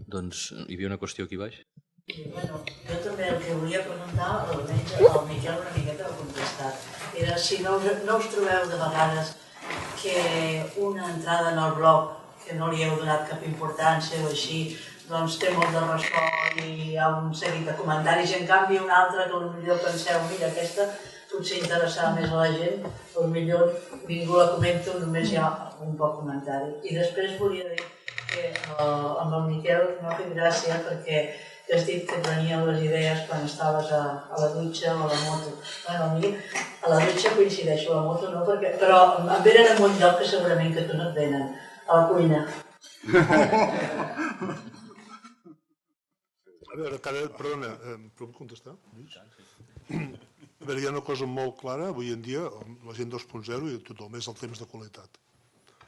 Doncs hi havia una qüestió aquí baix. Bueno, jo també el que volia preguntar, almenys el Miquel una miqueta ho ha contestat, era si no us trobeu de vegades que una entrada en el blog que no li heu donat cap importància o així, doncs té molt de ressò i hi ha un seguit de comentaris, i en canvi una altra que potser penseu, mira, aquesta potser interessava més a la gent, potser ningú la comento, només hi ha un poc comentari. I després volia dir que amb el Miquel m'ha fet gràcia perquè has dit que et venien les idees quan estaves a la dutxa o a la moto. Bueno, a mi a la dutxa coincideixo, a la moto no, però em venen en un lloc que segurament que tu no et venen, a la cuina. A veure, perdona, puc contestar? A veure, hi ha una cosa molt clara avui en dia, la gent 2.0 i tothom, és el temps de qualitat.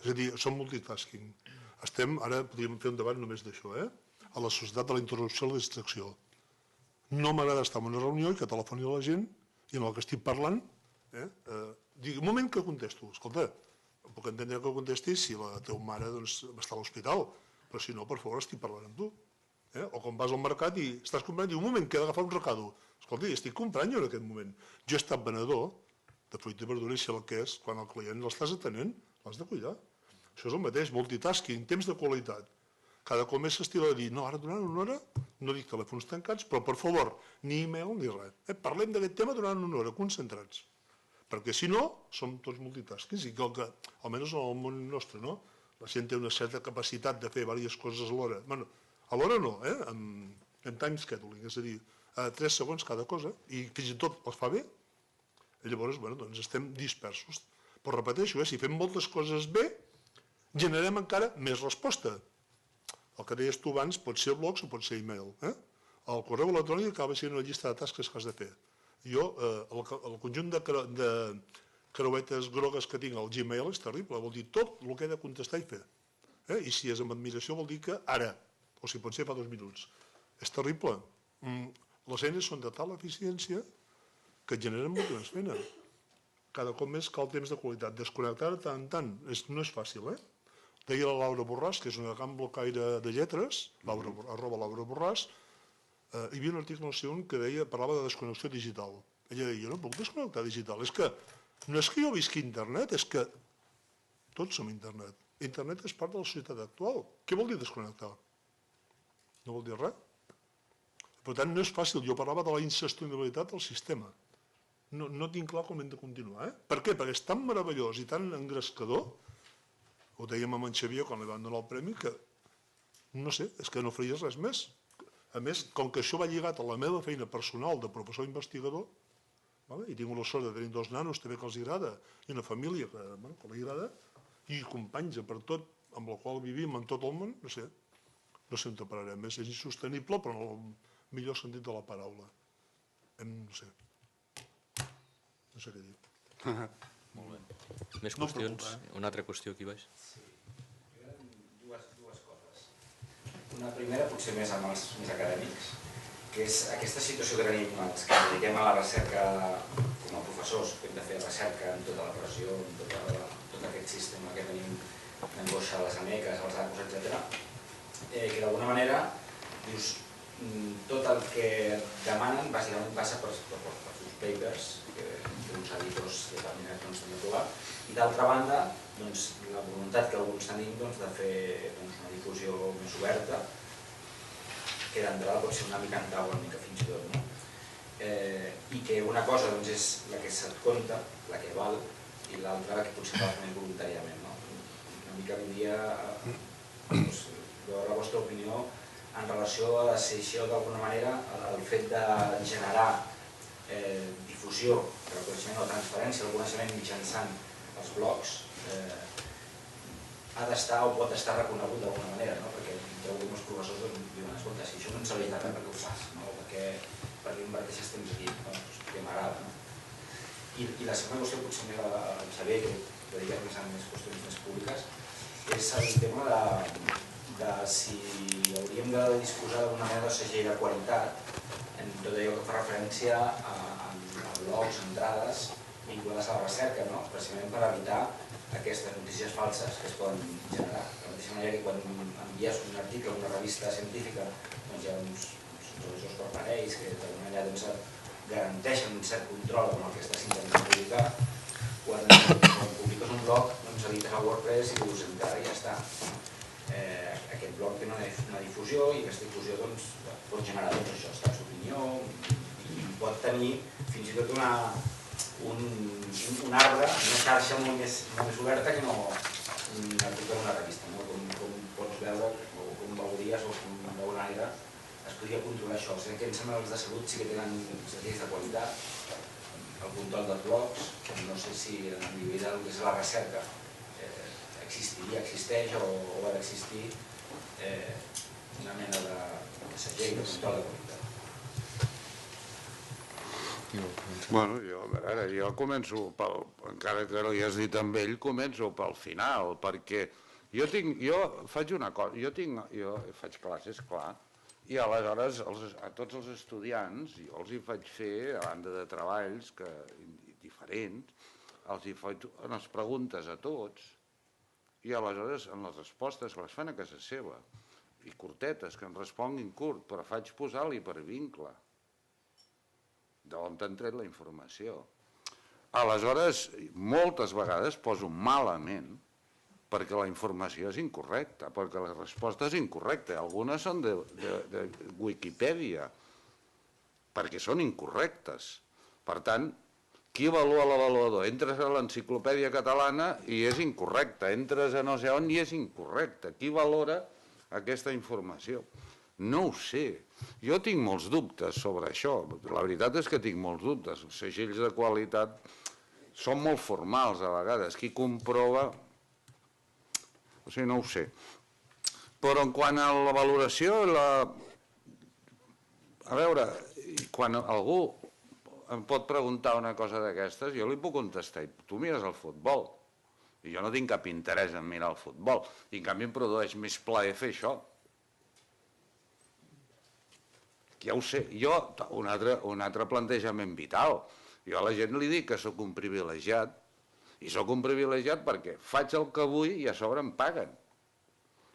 És a dir, som multitasking. Ara podríem fer un debat només d'això, a la societat de la interrupció i la distracció. No m'agrada estar en una reunió i que telefoni a la gent i en el que estic parlant, digui, un moment que contesto, escolta, puc entendre que contestis si la teva mare està a l'hospital, però si no, per favor, estic parlant amb tu. O quan vas al mercat i estàs comprant, diu, un moment, que he d'agafar un recado. Escolta, estic comprant jo en aquest moment. Jo he estat venedor de fruita i verdura i sé el que és, quan el client l'estàs atenent, l'has de cuidar. Això és el mateix, multitasking, temps de qualitat. Cada cop més s'estila de dir, no, ara durant una hora no dic telèfons tancats, però per favor, ni e-mail ni res. Parlem d'aquest tema durant una hora, concentrats. Perquè si no, som tots multitaskings i que, almenys en el món nostre, no? La gent té una certa capacitat de fer diverses coses alhora. Bueno, alhora no, en time scheduling, és a dir, a 3 segons cada cosa, i fins i tot els fa bé, i llavors, doncs estem dispersos. Però repeteixo, si fem moltes coses bé, generem encara més resposta. El que deies tu abans pot ser blogs o pot ser e-mail. El correu electrònic acaba sent una llista de tasques que has de fer. Jo, el conjunt de creuetes grogues que tinc al Gmail és terrible, vol dir tot el que he de contestar i fer. I si és amb admiració vol dir que ara, o si pot ser fa 2 minuts. És terrible. Les eines són de tal eficiència que et generen molta més feina. Cada cop més cal temps de qualitat. Desconnectar de tant en tant no és fàcil, Deia la Laura Borràs, que és una gran blocaire de lletres, @Laura Borràs, hi havia un article al seu que parlava de desconnexió digital. Ella deia, jo no puc desconnectar digital, és que no és que jo visqui internet, és que tots som internet. Internet és part de la societat actual. Què vol dir desconnectar? No vol dir res. Per tant, no és fàcil. Jo parlava de la insostenibilitat del sistema. No tinc clar com hem de continuar. Per què? Perquè és tan meravellós i tan engrescador, ho dèiem amb en Xavier quan li van donar el premi, que no sé, és que no faries res més. A més, com que això va lligat a la meva feina personal de professor investigador, i tinc la sort de tenir 2 nanos també que els agrada, i una família que li agrada, i companys per tot, amb la qual vivim en tot el món, no sé on te pararem. És insostenible, però en el millor sentit de la paraula. No sé què dir. Molt bé. Més qüestions? Una altra qüestió aquí baix. Sí. Dues coses. Una primera, potser més amb els més acadèmics, que és aquesta situació que tenim els que ens dediquem a la recerca com a professors, que hem de fer recerca amb tota la pressió, amb tot aquest sistema que tenim d'angoixa a les ameques, als acus, etc. Que d'alguna manera, dius, tot el que demanen bàsicament passa per seus papers, uns editors determinats també trobar, i d'altra banda la voluntat que alguns tenim de fer una difusió més oberta, que d'entrada pot ser una mica antagònica fins i tot, i que una cosa és la que se't compta, la que val, i l'altra la que potser fa més voluntàriament. Una mica vindria la vostra opinió en relació a si això d'alguna manera el fet de generar difusió del coneixement o transferència del coneixement mitjançant els blogs ha d'estar o pot estar reconegut d'alguna manera, perquè alguns professors diuen, escolta, si això no ens serveix de res, per què ho fas? Per què inverteixes temps aquí? Perquè m'agrada. I la segona qüestió, potser més al Xavier, que dediquem més a qüestions més públiques, és el tema de si hauríem de disposar d'una mena de segell de qualitat en tot allò que fa referència a blogs, entrades vinculades a la recerca, precisament per evitar aquestes notícies falses que es poden generar. De la mateixa manera que quan envies un article a una revista científica hi ha uns revisors corporaris que d'alguna manera garanteixen un cert control amb el que estàs intentant publicar. Quan publiques un blog edites a WordPress i dius encara i ja està. Aquest blog té una difusió i aquesta difusió pot generar estats d'opinió i pot tenir fins i tot un arbre, una xarxa molt més oberta que no un article d'una revista. Com pots veure o com veuries o com veu l'aire es podria controlar això. Sé que em sembla que els de salut sí que tenen lleis de qualitat, el control dels blogs, no sé si en el nivell del que és la recerca existeix o ha d'existir una mena de segell de control de qualitat. Bueno, jo començo, encara que no hi has dit amb ell, començo pel final, perquè jo faig una cosa, jo faig classes, clar, i aleshores a tots els estudiants jo els hi faig fer, a banda de treballs diferents, els hi faig unes preguntes a tots i aleshores en les respostes les fan a casa seva i curtetes, que em responguin curt, però faig posar l'hipervincle d'on t'han tret la informació. Aleshores, moltes vegades poso malament perquè la informació és incorrecta, perquè la resposta és incorrecta. Algunes són de Wikipedia, perquè són incorrectes. Per tant, qui avalua l'avaluador? Entres a l'enciclopèdia catalana i és incorrecta, entres a no sé on i és incorrecta. Qui valora aquesta informació? No ho sé. Jo tinc molts dubtes sobre això. La veritat és que tinc molts dubtes. Els segells de qualitat són molt formals a vegades. Qui comprova... O sigui, no ho sé. Però en quant a la valoració, a veure, quan algú em pot preguntar una cosa d'aquestes, jo li puc contestar, tu mires el futbol, i jo no tinc cap interès en mirar el futbol, i en canvi em produeix més plaer fer això. Ja ho sé, jo, un altre plantejament vital, jo a la gent li dic que sóc un privilegiat, i sóc un privilegiat perquè faig el que vull i a sobre em paguen.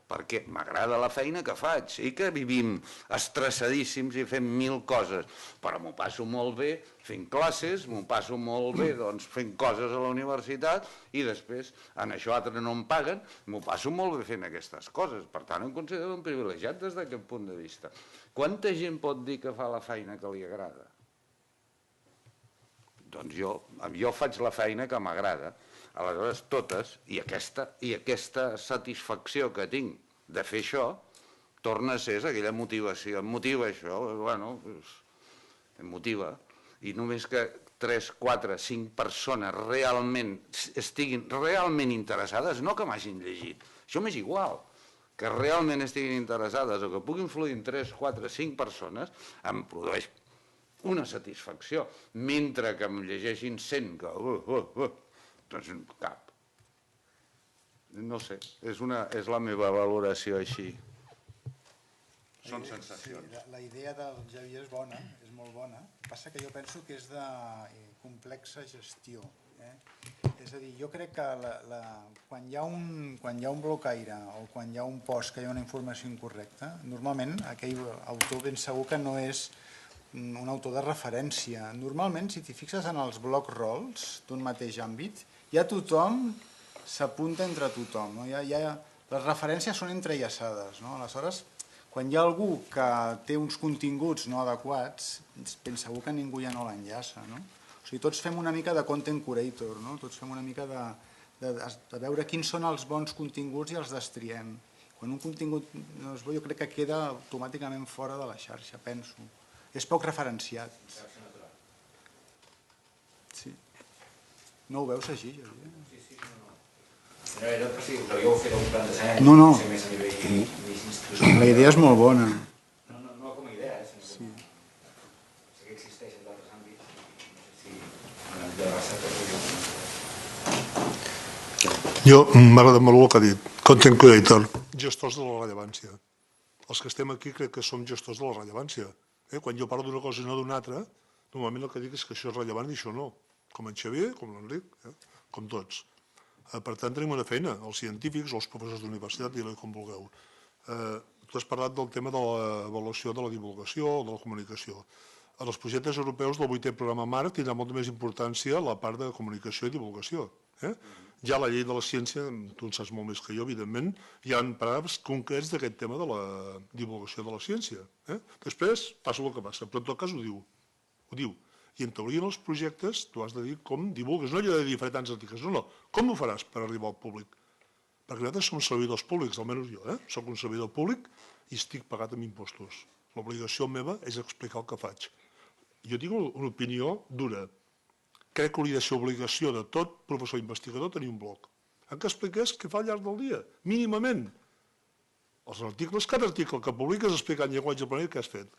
Perquè m'agrada la feina que faig. I que vivim estressadíssims i fem 1000 coses, però m'ho passo molt bé fent classes, m'ho passo molt bé fent coses a la universitat i després en això altre no em paguen, m'ho passo molt bé fent aquestes coses. Per tant, em considero un privilegiat des d'aquest punt de vista. Quanta gent pot dir que fa la feina que li agrada? Doncs jo faig la feina que m'agrada, aleshores totes, i aquesta satisfacció que tinc de fer això, torna a ser aquella motivació, em motiva això, bueno, em motiva, i només que 3, 4, 5 persones realment estiguin realment interessades, no que m'hagin llegit, això m'és igual, que realment estiguin interessades o que puguin influir en 3, 4, 5 persones, em produeix una satisfacció, mentre que em llegeixin 100 que... doncs cap. No sé, és la meva valoració així. Són sensacions. La idea del Xavier és bona, és molt bona, passa que jo penso que és de complexa gestió. És a dir, jo crec que quan hi ha un blocaire o quan hi ha un post que hi ha una informació incorrecta, normalment aquell autor ben segur que no és un autor de referència. Normalment, si t'hi fixes en els bloc rols d'un mateix àmbit, ja tothom s'apunta entre tothom. Les referències són entrellaçades. Aleshores, quan hi ha algú que té uns continguts no adequats, ben segur que ningú ja no l'enllaça. O sigui, tots fem una mica de content curator, tots fem una mica de veure quins són els bons continguts i els destriem. Quan un contingut no és bo, jo crec que queda automàticament fora de la xarxa, penso. És poc referenciat. Sí. No ho veus així, Xavier? Sí, no. Era per jo ho fer un plantejament. No. Més a nivell institucional. La idea és molt bona. No com a idea, sinó com... Sé que existeixen d'altres àmbits. No sé si en l'àmbit de la recerca... Jo m'agrada molt el que ha dit. Content creator, gestors de la rellevància. Els que estem aquí crec que som gestors de la rellevància. Quan jo parlo d'una cosa i no d'una altra, normalment el que dic és que això és rellevant i això no. Com en Xavier, com l'Enric, com tots. Per tant, tenim una feina, els científics o els professors d'universitat, digueu com vulgueu. Tu has parlat del tema de l'avaluació de la divulgació o de la comunicació. A els projectes europeus del 8è programa Marc tindrà molta més importància la part de comunicació i divulgació. Ja la llei de la ciència, tu en saps molt més que jo, evidentment, hi ha paràgrafs concrets d'aquest tema de la divulgació de la ciència. Després passa el que passa, però en tot cas ho diu. I en teoria en els projectes tu has de dir com divulgues, no allò de dir faré tants articles, no, com ho faràs per arribar al públic? Perquè nosaltres som servidors públics, almenys jo, soc un servidor públic i estic pagat amb impostos. L'obligació meva és explicar el que faig. Jo tinc una opinió dura. Crec que hauria de ser obligació de tot professor investigador tenir un blog en què expliqués què fa al llarg del dia, mínimament. Els articles, cada article que publiques explica en llenguatge planell què has fet.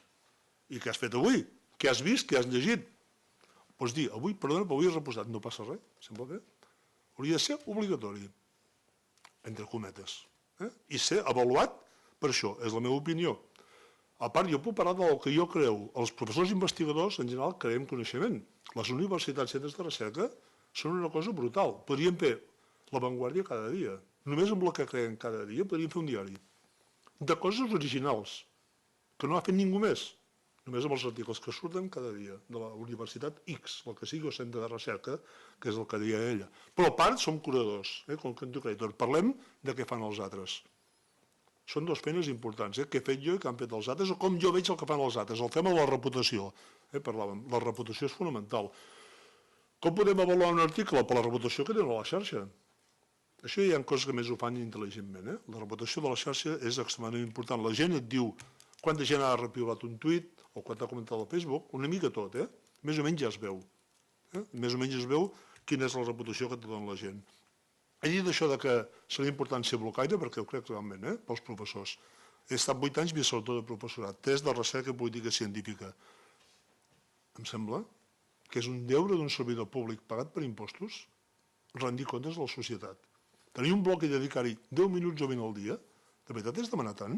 I què has fet avui, què has vist, què has llegit. Pots dir, avui, perdona, però avui has reposat, no passa res, sembla bé. Hauria de ser obligatori, entre cometes, i ser avaluat per això, és la meva opinió. A part, jo puc parlar del que jo creu. Els professors investigadors, en general, creem coneixement. Les universitats i centres de recerca són una cosa brutal. Podríem fer l'avantguàrdia cada dia. Només amb la que creem cada dia podríem fer un diari. De coses originals, que no ha fet ningú més. Només amb els articles que surten cada dia de la Universitat X, el que sigui, o centre de recerca, que és el que deia ella. Però a part som curadors, com Content Creator. Parlem de què fan els altres. Són dues feines importants, què he fet jo i què han fet els altres, o com jo veig el que fan els altres. El tema de la reputació, parlàvem, la reputació és fonamental. Com podem avaluar un article? Per la reputació que tenen a la xarxa. Això hi ha coses que més ho fan intel·ligentment. La reputació de la xarxa és extremadament important. La gent et diu quanta gent ha repiulat un tuit o quan t'ha comentat al Facebook, una mica tot, més o menys ja es veu. Més o menys es veu quina és la reputació que te dona la gent. He dit això que seria important ser blocaire, perquè ho crec realment, pels professors. He estat 8 anys vicerector de professorat, 3 de recerca i política científica. Em sembla que és un deure d'un servidor públic pagat per impostos rendir comptes a la societat. Tenir un bloc i dedicar-hi 10 minuts o 20 al dia, de veritat és demanar tant?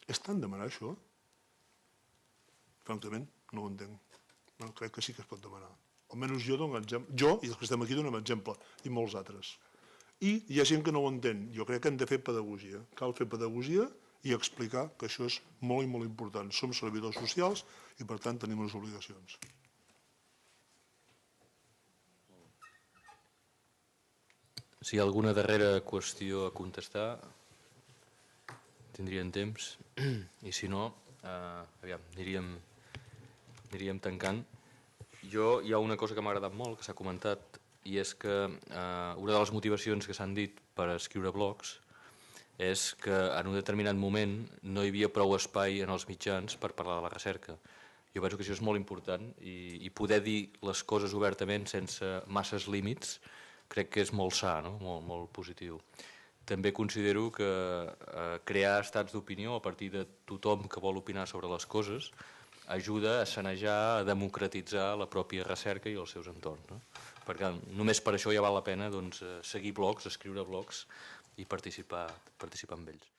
És tant demanar això? Francament, no ho entenc. Crec que sí que es pot demanar. Almenys jo dono exemple. Jo, i els que estem aquí, donem exemple, i molts altres. I hi ha gent que no ho entén. Jo crec que hem de fer pedagogia. Cal fer pedagogia i explicar que això és molt i molt important. Som servidors socials i, per tant, tenim unes obligacions. Si hi ha alguna darrera qüestió a contestar, tindrien temps. I si no, aviam, aniríem tancant. Hi ha una cosa que m'ha agradat molt, que s'ha comentat, i és que una de les motivacions que s'han dit per escriure blogs és que en un determinat moment no hi havia prou espai en els mitjans per parlar de la recerca. Jo penso que això és molt important i poder dir les coses obertament sense masses límits crec que és molt sa, molt positiu. També considero que crear estats d'opinió a partir de tothom que vol opinar sobre les coses ajuda a sanejar, a democratitzar la pròpia recerca i els seus entorns. Perquè només per això ja val la pena seguir blogs, escriure blogs i participar en ells.